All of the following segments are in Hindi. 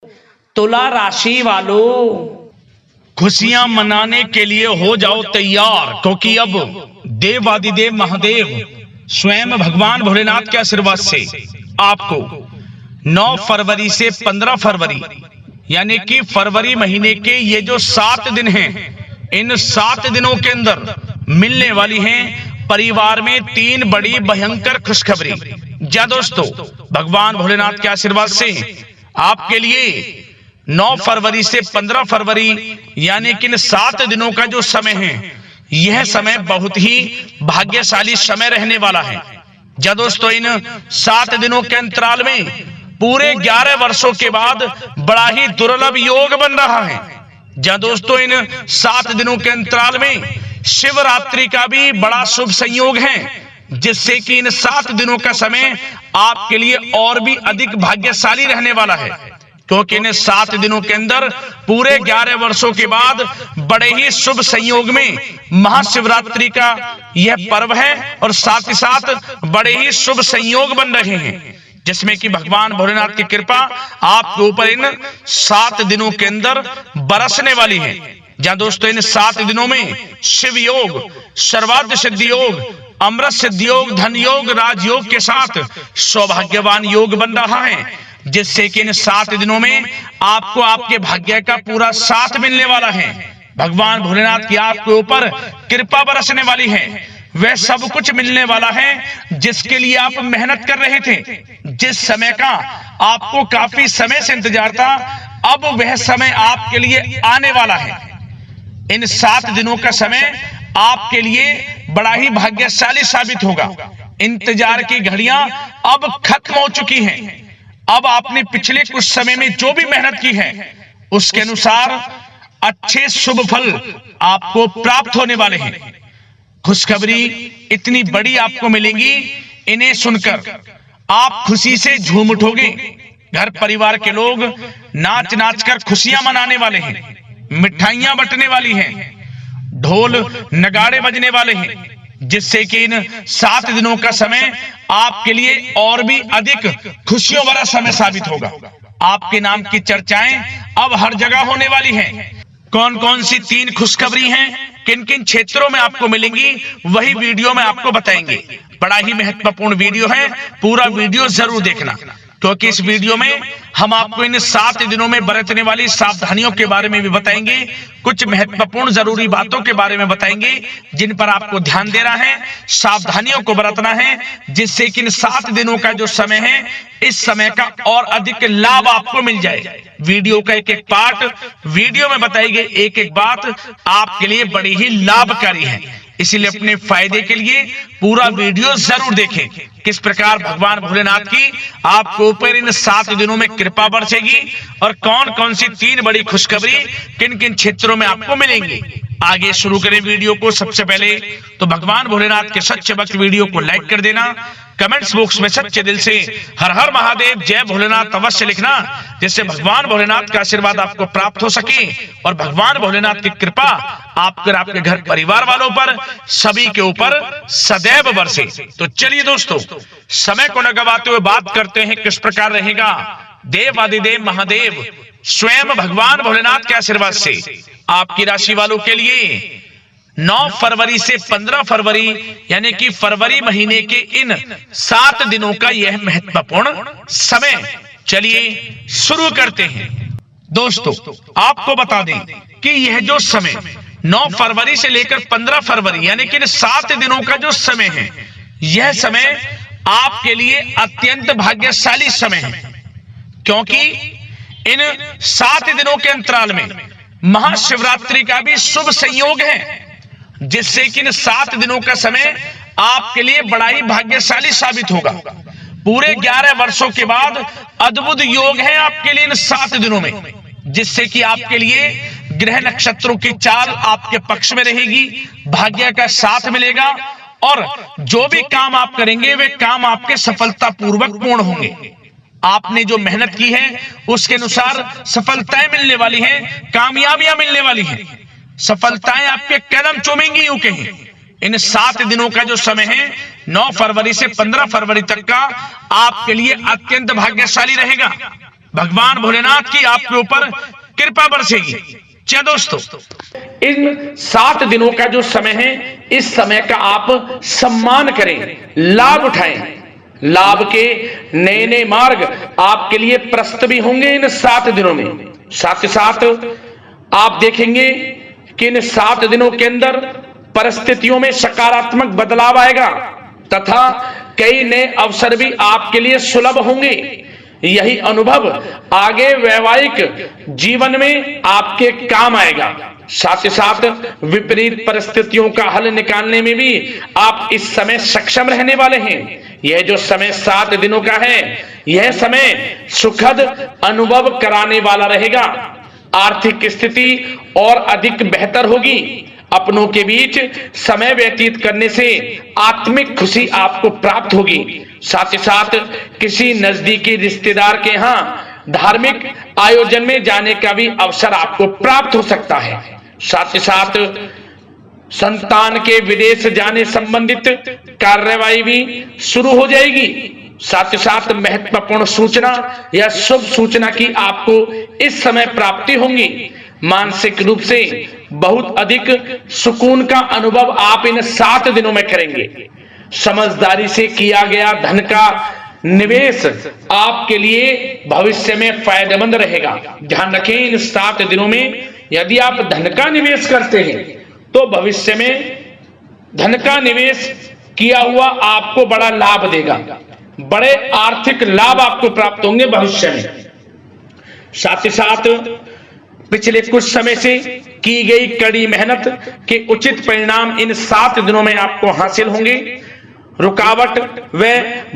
तुला राशि वालों, खुशियां मनाने के लिए हो जाओ तैयार, क्योंकि अब देवादिदेव महादेव स्वयं भगवान भोलेनाथ के आशीर्वाद से आपको 9 फरवरी से 15 फरवरी यानी कि फरवरी महीने के ये जो 7 दिन हैं, इन 7 दिनों के अंदर मिलने वाली हैं परिवार में 3 बड़ी भयंकर खुशखबरी। जा दोस्तों, भगवान भोलेनाथ के आशीर्वाद से आपके लिए 9 फरवरी से 15 फरवरी यानी कि इन 7 दिनों का जो समय है, यह समय बहुत ही भाग्यशाली समय रहने वाला है। जा दोस्तों, इन 7 दिनों के अंतराल में पूरे 11 वर्षों के बाद बड़ा ही दुर्लभ योग बन रहा है। जा दोस्तों, इन 7 दिनों के अंतराल में शिवरात्रि का भी बड़ा शुभ संयोग है, जिससे कि इन 7 दिनों का समय आपके लिए और भी अधिक भाग्यशाली रहने वाला है, क्योंकि इन 7 दिनों के अंदर पूरे 11 वर्षों के बाद बड़े ही शुभ संयोग में महाशिवरात्रि का यह पर्व है और साथ ही साथ बड़े ही शुभ संयोग बन रहे हैं, जिसमें कि भगवान भोलेनाथ की कृपा आपके ऊपर इन 7 दिनों के अंदर बरसने वाली है। जहां दोस्तों, इन 7 दिनों में शिव योग, सर्वार्थ सिद्धि योग, अमृत सिद्धि योग, धन योग, राजयोग के साथ सौभाग्यवान योग बन रहा है, जिससे कि इन 7 दिनों में आपको आपके भाग्य का पूरा साथ मिलने वाला है। भगवान भोलेनाथ की आपके ऊपर कृपा बरसने वाली है। वह सब कुछ मिलने वाला है जिसके लिए आप मेहनत कर रहे थे, जिस समय का आपको काफी समय से इंतजार था, अब वह समय आपके लिए आने वाला है। इन 7 दिनों का समय आपके लिए बड़ा ही भाग्यशाली साबित होगा। इंतजार की घड़ियां अब खत्म हो चुकी हैं। अब आपने पिछले कुछ समय में जो भी मेहनत की है, उसके अनुसार अच्छे शुभ फल आपको प्राप्त होने वाले हैं। खुशखबरी इतनी बड़ी आपको मिलेंगी, इन्हें सुनकर आप खुशी से झूम उठोगे। घर परिवार के लोग नाच नाच कर खुशियां मनाने वाले हैं, मिठाइयां बंटने वाली हैं, ढोल नगाड़े बजने वाले हैं, जिससे कि इन 7 दिनों का समय आपके लिए और भी अधिक खुशियों भरा समय साबित होगा। आपके नाम की चर्चाएं अब हर जगह होने वाली हैं। कौन कौन सी 3 खुशखबरी हैं, किन किन क्षेत्रों में आपको मिलेंगी, वही वीडियो में आपको बताएंगे। बड़ा ही महत्वपूर्ण वीडियो है, पूरा वीडियो जरूर देखना, क्योंकि इस वीडियो में हम आपको इन 7 दिनों में बरतने वाली सावधानियों के बारे में भी बताएंगे, कुछ महत्वपूर्ण जरूरी बातों के बारे में बताएंगे, जिन पर आपको ध्यान देना है, सावधानियों को बरतना है, जिससे कि इन 7 दिनों का जो समय है, इस समय का और अधिक लाभ आपको मिल जाए। वीडियो का एक एक पार्ट वीडियो में बताई गई एक एक बात आपके लिए बड़ी ही लाभकारी है, इसीलिए अपने फायदे के लिए पूरा वीडियो जरूर देखें। किस प्रकार भगवान भोलेनाथ की आपके ऊपर इन 7 दिनों में कृपा बरसेगी और कौन कौन सी 3 बड़ी खुशखबरी किन किन क्षेत्रों में आपको मिलेंगी। आगे शुरू करें वीडियो को। सबसे पहले तो भगवान भोलेनाथ के सच्चे भक्त वीडियो को लाइक कर देना, कमेंट्स बॉक्स में सच्चे दिल से हर हर महादेव जय भोलेनाथ अवश्य लिखना, जिससे भगवान भोलेनाथ का आशीर्वाद आपको प्राप्त हो सके और भगवान भोलेनाथ की कृपा आपके घर परिवार वालों पर सभी के ऊपर सदैव बरसे। तो चलिए दोस्तों, समय को न गवाते हुए बात करते हैं किस प्रकार रहेगा देवादिदेव महादेव स्वयं भगवान भोलेनाथ के आशीर्वाद से आपकी राशि वालों के लिए 9 फरवरी से 15 फरवरी यानी कि फरवरी महीने के इन 7 दिनों का यह महत्वपूर्ण समय। चलिए शुरू करते हैं। दोस्तों, आपको बता दें कि यह जो समय 9 फरवरी से लेकर 15 फरवरी यानी कि इन 7 दिनों का जो समय है, यह समय आपके लिए अत्यंत भाग्यशाली समय है, क्योंकि इन 7 दिनों के अंतराल में महाशिवरात्रि का भी शुभ संयोग है, जिससे कि इन 7 दिनों का समय आपके लिए बड़ा ही भाग्यशाली साबित होगा। पूरे 11 वर्षों के बाद अद्भुत योग है आपके लिए इन 7 दिनों में, जिससे कि आपके लिए ग्रह नक्षत्रों की चाल आपके पक्ष में रहेगी, भाग्य का साथ मिलेगा और जो भी काम आप करेंगे वे काम आपके सफलतापूर्वक पूर्ण होंगे। आपने जो मेहनत की है उसके अनुसार सफलताएं मिलने वाली हैं, कामयाबियां मिलने वाली हैं, सफलताएं आपके कदम चूमेंगी यूं कहें। इन 7 दिनों का जो समय है 9 फरवरी से 15 फरवरी तक का आपके लिए अत्यंत भाग्यशाली रहेगा। भगवान भोलेनाथ की आपके ऊपर कृपा बरसेगी। क्या दोस्तों, इन 7 दिनों का जो समय है, इस समय का आप सम्मान करें, लाभ उठाएं। लाभ के नए नए मार्ग आपके लिए प्रस्तुत भी होंगे इन 7 दिनों में। साथ ही साथ आप देखेंगे कि इन 7 दिनों के अंदर परिस्थितियों में सकारात्मक बदलाव आएगा तथा कई नए अवसर भी आपके लिए सुलभ होंगे। यही अनुभव आगे वैवाहिक जीवन में आपके काम आएगा। साथ ही साथ विपरीत परिस्थितियों का हल निकालने में भी आप इस समय सक्षम रहने वाले हैं। यह जो समय 7 दिनों का है, यह समय सुखद अनुभव कराने वाला रहेगा। आर्थिक स्थिति और अधिक बेहतर होगी। अपनों के बीच समय व्यतीत करने से आत्मिक खुशी आपको प्राप्त होगी। साथ ही साथ किसी नजदीकी रिश्तेदार के यहाँ धार्मिक आयोजन में जाने का भी अवसर आपको प्राप्त हो सकता है। साथ ही साथ संतान के विदेश जाने संबंधित कार्यवाही भी शुरू हो जाएगी। साथ ही साथ महत्वपूर्ण सूचना या शुभ सूचना की आपको इस समय प्राप्ति होंगी। मानसिक रूप से बहुत अधिक सुकून का अनुभव आप इन 7 दिनों में करेंगे। समझदारी से किया गया धन का निवेश आपके लिए भविष्य में फायदेमंद रहेगा। ध्यान रखें, इन 7 दिनों में यदि आप धन का निवेश करते हैं तो भविष्य में धन का निवेश किया हुआ आपको बड़ा लाभ देगा। बड़े आर्थिक लाभ आपको प्राप्त होंगे भविष्य में। साथ ही साथ पिछले कुछ समय से की गई कड़ी मेहनत के उचित परिणाम इन 7 दिनों में आपको हासिल होंगे। रुकावट व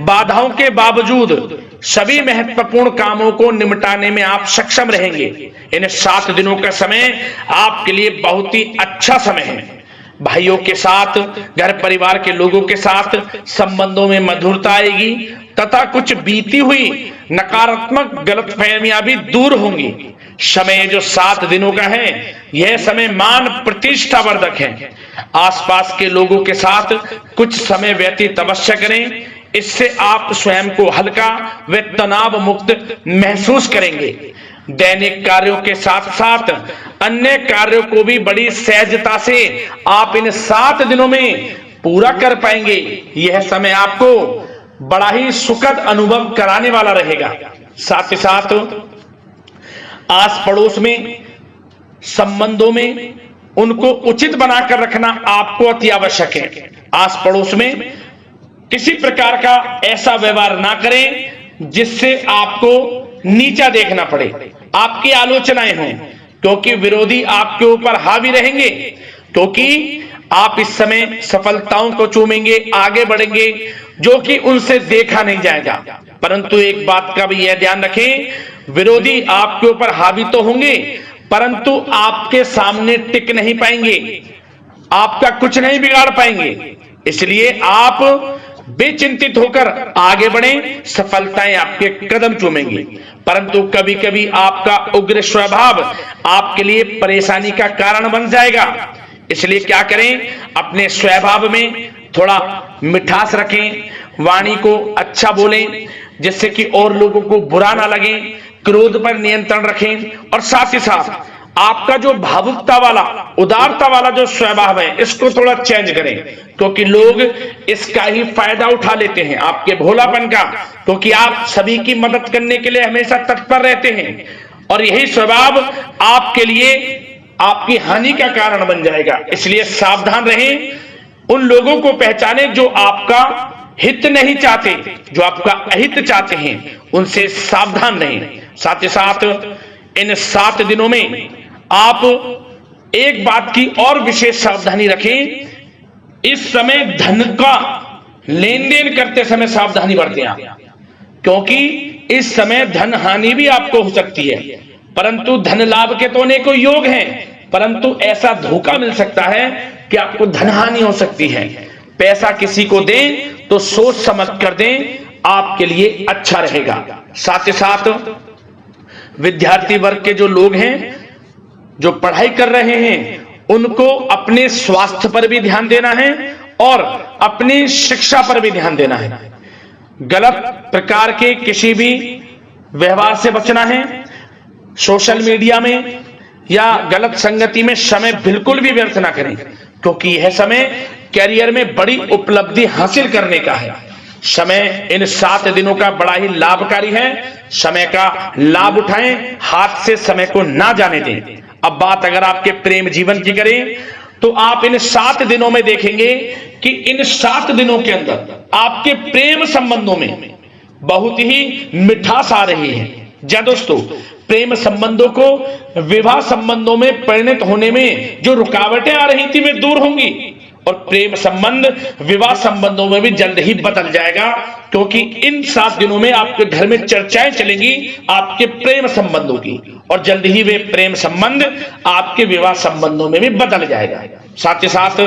बाधाओं के बावजूद सभी महत्वपूर्ण कामों को निपटाने में आप सक्षम रहेंगे। इन 7 दिनों का समय आपके लिए बहुत ही अच्छा समय है। भाइयों के साथ, घर परिवार के लोगों के साथ संबंधों में मधुरता आएगी तथा कुछ बीती हुई नकारात्मक गलतफहमियां भी दूर होंगी। समय जो 7 दिनों का है, यह समय मान प्रतिष्ठा वर्धक है। आसपास के लोगों के साथ कुछ समय व्यतीत अवश्य करें। इससे आप स्वयं को हल्का व तनाव मुक्त महसूस करेंगे। दैनिक कार्यों के साथ साथ अन्य कार्यों को भी बड़ी सहजता से आप इन 7 दिनों में पूरा कर पाएंगे। यह समय आपको बड़ा ही सुखद अनुभव कराने वाला रहेगा। साथ ही साथ आस पड़ोस में संबंधों में उनको उचित बनाकर रखना आपको अति आवश्यक है। आस पड़ोस में किसी प्रकार का ऐसा व्यवहार ना करें जिससे आपको नीचा देखना पड़े, आपकी आलोचनाएं हों, क्योंकि विरोधी आपके ऊपर हावी रहेंगे। क्योंकि आप इस समय सफलताओं को चूमेंगे, आगे बढ़ेंगे, जो कि उनसे देखा नहीं जाएगा। परंतु एक बात का भी यह ध्यान रखें, विरोधी आपके ऊपर हावी तो होंगे परंतु आपके सामने टिक नहीं पाएंगे, आपका कुछ नहीं बिगाड़ पाएंगे। इसलिए आप बेचिंतित होकर आगे बढ़ें, सफलताएं आपके कदम चूमेंगी। परंतु कभी कभी आपका उग्र स्वभाव आपके लिए परेशानी का कारण बन जाएगा। इसलिए क्या करें, अपने स्वभाव में थोड़ा मिठास रखें, वाणी को अच्छा बोलें जिससे कि और लोगों को बुरा ना लगे, क्रोध पर नियंत्रण रखें। और साथ ही साथ आपका जो भावुकता वाला, उदारता वाला जो स्वभाव है, इसको थोड़ा चेंज करें, क्योंकि लोग इसका ही फायदा उठा लेते हैं, आपके भोलापन का, क्योंकि आप सभी की मदद करने के लिए हमेशा तत्पर रहते हैं। और यही स्वभाव आपके लिए आपकी हानि का कारण बन जाएगा। इसलिए सावधान रहें, उन लोगों को पहचानें जो आपका हित नहीं चाहते, जो आपका अहित चाहते हैं, उनसे सावधान रहें। साथ ही साथ इन 7 दिनों में आप एक बात की और विशेष सावधानी रखें, इस समय धन का लेन देन करते समय सावधानी बरतें आप, क्योंकि इस समय धन हानि भी आपको हो सकती है। परंतु धन लाभ के तो अनेकों योग हैं, परंतु ऐसा धोखा मिल सकता है कि आपको धन हानि हो सकती है। पैसा किसी को दें तो सोच समझ कर दें, आपके लिए अच्छा रहेगा। साथ ही साथ विद्यार्थी वर्ग के जो लोग हैं, जो पढ़ाई कर रहे हैं, उनको अपने स्वास्थ्य पर भी ध्यान देना है और अपनी शिक्षा पर भी ध्यान देना है। गलत प्रकार के किसी भी व्यवहार से बचना है, सोशल मीडिया में या गलत संगति में समय बिल्कुल भी व्यर्थ ना करें, क्योंकि यह समय कैरियर में बड़ी उपलब्धि हासिल करने का है। समय इन 7 दिनों का बड़ा ही लाभकारी है। समय का लाभ उठाएं, हाथ से समय को ना जाने दें। अब बात अगर आपके प्रेम जीवन की करें तो आप इन 7 दिनों में देखेंगे कि इन 7 दिनों के अंदर आपके प्रेम संबंधों में बहुत ही मिठास आ रही है। जी दोस्तों, प्रेम संबंधों को विवाह संबंधों में परिणत होने में जो रुकावटें आ रही थी वे दूर होंगी और प्रेम संबंध विवाह संबंधों में भी जल्द ही बदल जाएगा, क्योंकि इन 7 दिनों में आपके घर में चर्चाएं चलेंगी आपके प्रेम संबंधों की और जल्द ही वे प्रेम संबंध आपके विवाह संबंधों में भी बदल जाएगा। साथ ही साथ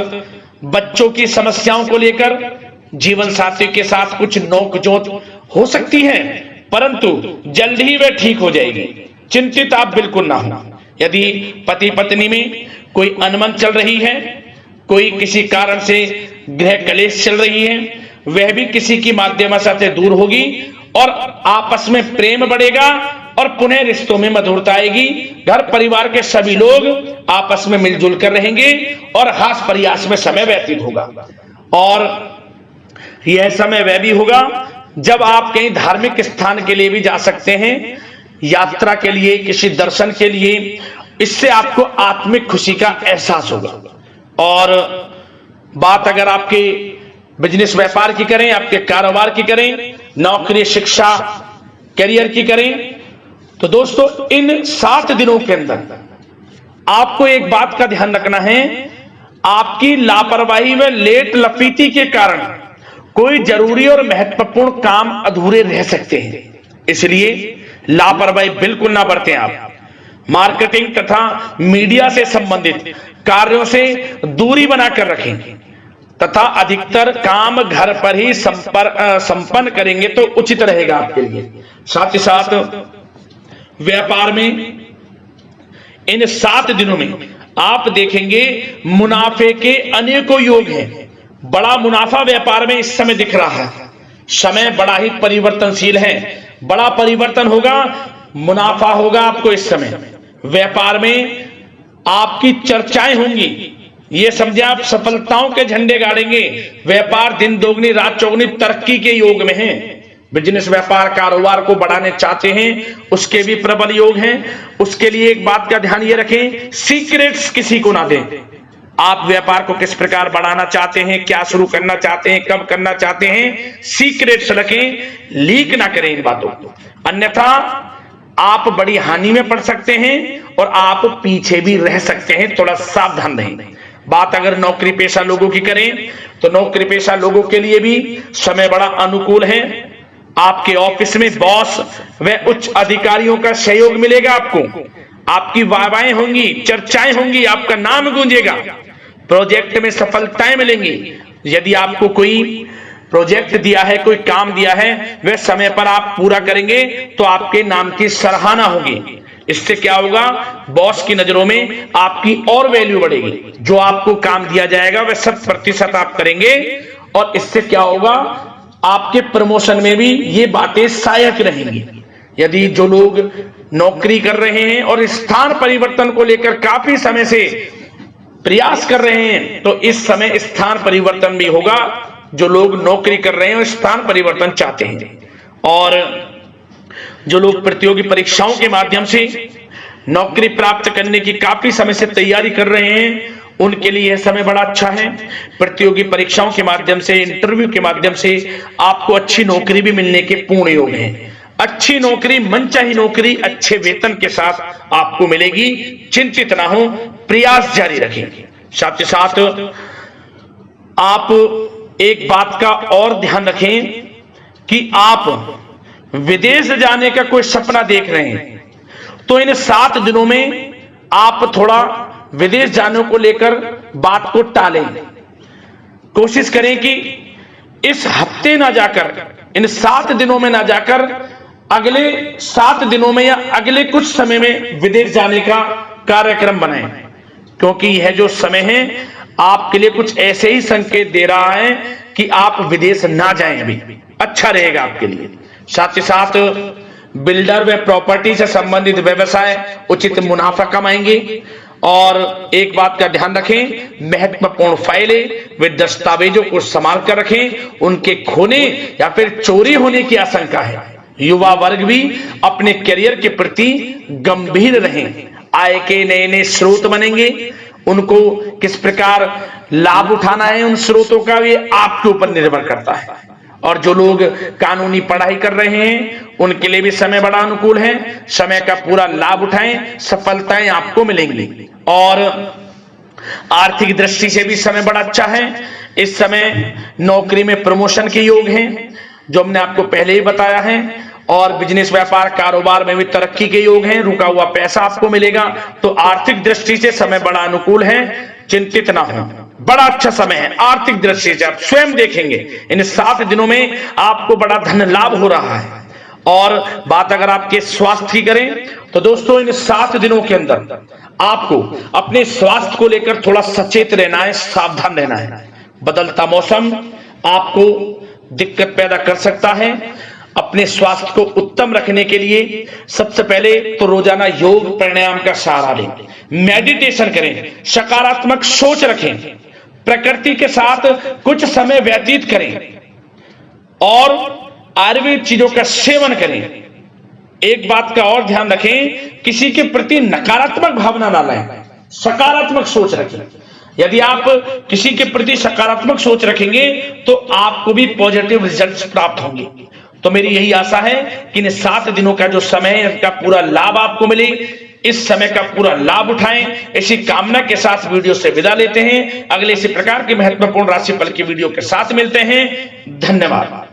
बच्चों की समस्याओं को लेकर जीवन साथी के साथ कुछ नोकझोंक हो सकती है, परंतु जल्द ही वे ठीक हो जाएगी। चिंतित आप बिल्कुल ना हो। यदि पति पत्नी में कोई अनबन चल रही है, कोई किसी कारण से गृह कलेश चल रही है, वह भी किसी की माध्यम से दूर होगी और आपस में प्रेम बढ़ेगा और पुनः रिश्तों में मधुरता आएगी। घर परिवार के सभी लोग आपस में मिलजुल कर रहेंगे और हास प्रयास में समय व्यतीत होगा। और यह समय वह भी होगा जब आप कहीं धार्मिक स्थान के लिए भी जा सकते हैं, यात्रा के लिए, किसी दर्शन के लिए। इससे आपको आत्मिक खुशी का एहसास होगा। और बात अगर आपके बिजनेस व्यापार की करें, आपके कारोबार की करें, नौकरी, शिक्षा, करियर की करें, तो दोस्तों इन 7 दिनों के अंदर आपको एक बात का ध्यान रखना है, आपकी लापरवाही व लेट लफीती के कारण कोई जरूरी और महत्वपूर्ण काम अधूरे रह सकते हैं। इसलिए लापरवाही बिल्कुल ना बरतें। आप मार्केटिंग तथा मीडिया से संबंधित कार्यों से दूरी बनाकर रखें तथा अधिकतर काम घर पर ही संपन्न करेंगे तो उचित रहेगा आपके लिए। साथ ही साथ व्यापार में इन 7 दिनों में आप देखेंगे मुनाफे के अनेकों योग हैं। बड़ा मुनाफा व्यापार में इस समय दिख रहा है। समय बड़ा ही परिवर्तनशील है, बड़ा परिवर्तन होगा, मुनाफा होगा आपको इस समय। व्यापार में आपकी चर्चाएं होंगी, ये समझे आप सफलताओं के झंडे गाड़ेंगे। व्यापार दिन दोगुनी रात चौगुनी तरक्की के योग में है। बिजनेस व्यापार कारोबार को बढ़ाने चाहते हैं, उसके भी प्रबल योग हैं। उसके लिए एक बात का ध्यान ये रखें, सीक्रेट्स किसी को ना दें। आप व्यापार को किस प्रकार बढ़ाना चाहते हैं, क्या शुरू करना चाहते हैं, कब करना चाहते हैं, सीक्रेट्स रखें, लीक ना करें इन बातों को, अन्यथा आप बड़ी हानि में पड़ सकते हैं और आप पीछे भी रह सकते हैं। थोड़ा सावधान रहें। बात अगर नौकरी पेशा लोगों की करें तो नौकरी पेशा लोगों के लिए भी समय बड़ा अनुकूल है। आपके ऑफिस में बॉस व उच्च अधिकारियों का सहयोग मिलेगा आपको, आपकी वाहवाहें होंगी, चर्चाएं होंगी, आपका नाम गूंजेगा, प्रोजेक्ट में सफलताएं मिलेंगी। यदि आपको कोई प्रोजेक्ट दिया है, कोई काम दिया है, वह समय पर आप पूरा करेंगे तो आपके नाम की सराहना होगी। इससे क्या होगा, बॉस की नजरों में आपकी और वैल्यू बढ़ेगी। जो आपको काम दिया जाएगा वह 100% आप करेंगे और इससे क्या होगा, आपके प्रमोशन में भी ये बातें सहायक रहेंगी। यदि जो लोग नौकरी कर रहे हैं और स्थान परिवर्तन को लेकर काफी समय से प्रयास कर रहे हैं तो इस समय स्थान परिवर्तन भी होगा। जो लोग नौकरी कर रहे हैं और स्थान परिवर्तन चाहते हैं, और जो लोग प्रतियोगी परीक्षाओं के माध्यम से नौकरी प्राप्त करने की काफी समय से तैयारी कर रहे हैं, उनके लिए यह समय बड़ा अच्छा है। प्रतियोगी परीक्षाओं के माध्यम से, इंटरव्यू के माध्यम से आपको अच्छी नौकरी भी मिलने के पूर्ण योग हैं। अच्छी नौकरी, मनचाही नौकरी अच्छे वेतन के साथ आपको मिलेगी। चिंतित ना हो, प्रयास जारी रखें। साथ ही साथ आप एक बात का और ध्यान रखें कि आप विदेश जाने का कोई सपना देख रहे हैं तो इन 7 दिनों में आप थोड़ा विदेश जाने को लेकर बात को टालें। कोशिश करें कि इस हफ्ते ना जाकर, इन 7 दिनों में ना जाकर अगले 7 दिनों में या अगले कुछ समय में विदेश जाने का कार्यक्रम बनाएं, क्योंकि यह जो समय है आपके लिए कुछ ऐसे ही संकेत दे रहा है कि आप विदेश ना जाएं। अभी अच्छा रहेगा आपके लिए। साथ ही साथ बिल्डर व प्रॉपर्टी से संबंधित व्यवसाय उचित मुनाफा कमाएंगे। और एक बात का ध्यान रखें, महत्वपूर्ण फाइलें वे दस्तावेजों को संभाल कर रखें, उनके खोने या फिर चोरी होने की आशंका है। युवा वर्ग भी अपने करियर के प्रति गंभीर रहें। आय के नए नए स्रोत बनेंगे, उनको किस प्रकार लाभ उठाना है उन स्रोतों का भी आपके ऊपर निर्भर करता है। और जो लोग कानूनी पढ़ाई कर रहे हैं उनके लिए भी समय बड़ा अनुकूल है। समय का पूरा लाभ उठाएं, सफलताएं आपको मिलेंगी। और आर्थिक दृष्टि से भी समय बड़ा अच्छा है। इस समय नौकरी में प्रमोशन के योग हैं, जो हमने आपको पहले ही बताया है। और बिजनेस व्यापार कारोबार में भी तरक्की के योग हैं, रुका हुआ पैसा आपको मिलेगा। तो आर्थिक दृष्टि से समय बड़ा अनुकूल है, चिंतित ना हो, बड़ा अच्छा समय है। आर्थिक दृष्टि से आप स्वयं देखेंगे इन 7 दिनों में आपको बड़ा धन लाभ हो रहा है। और बात अगर आपके स्वास्थ्य की करें तो दोस्तों इन 7 दिनों के अंदर आपको अपने स्वास्थ्य को लेकर थोड़ा सचेत रहना है, सावधान रहना है। बदलता मौसम आपको दिक्कत पैदा कर सकता है। अपने स्वास्थ्य को उत्तम रखने के लिए सबसे पहले तो रोजाना योग प्राणायाम का सहारा लें, मेडिटेशन करें, सकारात्मक सोच रखें, प्रकृति के साथ कुछ समय व्यतीत करें और आयुर्वेद चीजों का सेवन करें। एक बात का और ध्यान रखें, किसी के प्रति नकारात्मक भावना ना लाएं, सकारात्मक सोच रखें। यदि आप किसी के प्रति सकारात्मक सोच रखेंगे तो आपको भी पॉजिटिव रिजल्ट्स प्राप्त होंगे। तो मेरी यही आशा है कि इन 7 दिनों का जो समय है इसका पूरा लाभ आपको मिले। इस समय का पूरा लाभ उठाएं, इसी कामना के साथ वीडियो से विदा लेते हैं। अगले इसी प्रकार के महत्वपूर्ण राशिफल की वीडियो के साथ मिलते हैं। धन्यवाद।